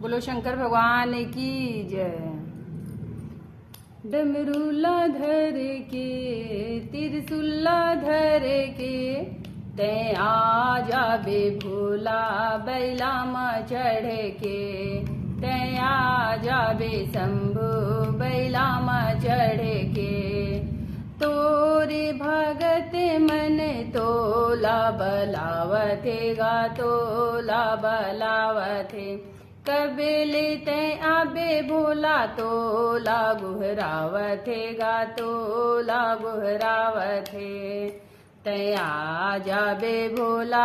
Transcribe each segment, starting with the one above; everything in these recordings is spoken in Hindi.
बोलो शंकर भगवान की जय। डमरूला धर के तिरसुल्ला धर के तै आ जाबे भोला बैला माँ चढ़ के तै आ जाबे शंभु बैला माँ चढ़ के तोरे भगत मन तोला बलावथे गा तोला बलावथे कबेले तै आबे भोला तोला गुहरावथे गा तोला गुहरावथे तै आ जाबे भोला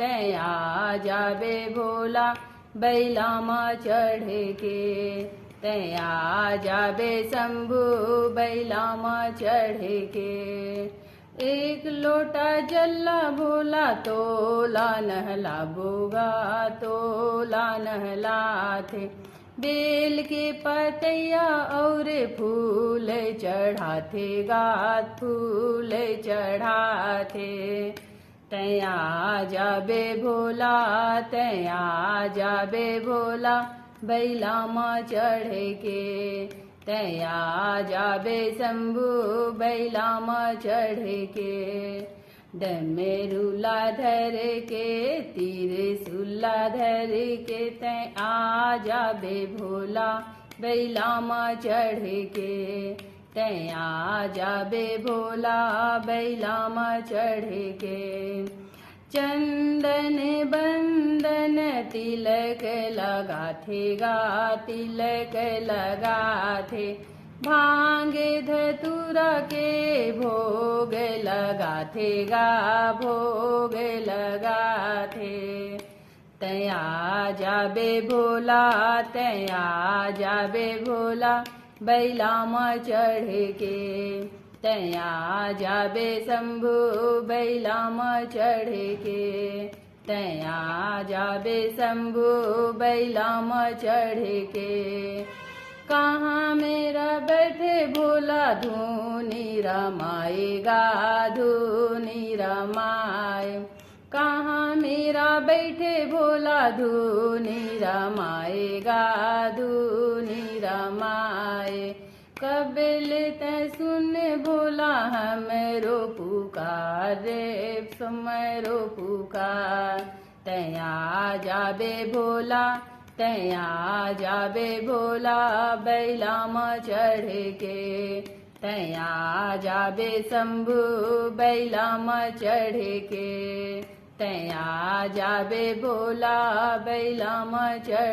तै आ जाबे भोला बैला माँ चढ़ के तै आ जाबे शंभु बैला माँ चढ़ के एक लोटा जल्ला भोला तोला नहला बोगा तोला नहलाथे बेल के पतैया और फूल चढ़ाथे गात फूल चढ़ाथे तै आ जाबे भोला तै आ जाबे भोला बैला माँ चढ़ के तै आ जाबे शंभु बैला माँ चढ़ के डमरूला धर के तिरसुल्ला धर के तै आ जाबे भोला बैला माँ चढ़ के तै आ जाबे भोला बैला माँ चढ़ के चंदन बंदन तिलक लगाथे गा तिलक लगाथे भांगे धतूरा के भोग लगाथे गा भोग लगाथे तै आ जाबे भोला तै आ जाबे भोला बैला माँ चढ़ के तै आ जाबे शंभु बैला माँ चढ़ के तै आ जाबे शंभु बैला माँ चढ़ के कहाँ मेरा बैठे भोला धूनी रमाएगा धूनी रमाए कहाँ मेरा बैठे भोला धूनी रमाएगा धूनी रमाए कबेले तै सुन भोला हमरो पुकार रे समरो पुकार तै आ जाबे भोला तै आ जाबे भोला बैला माँ चढ़ के तै आ जाबे शंभु बैला माँ चढ़ के तै आ जाबे भोला बैला माँ चढ़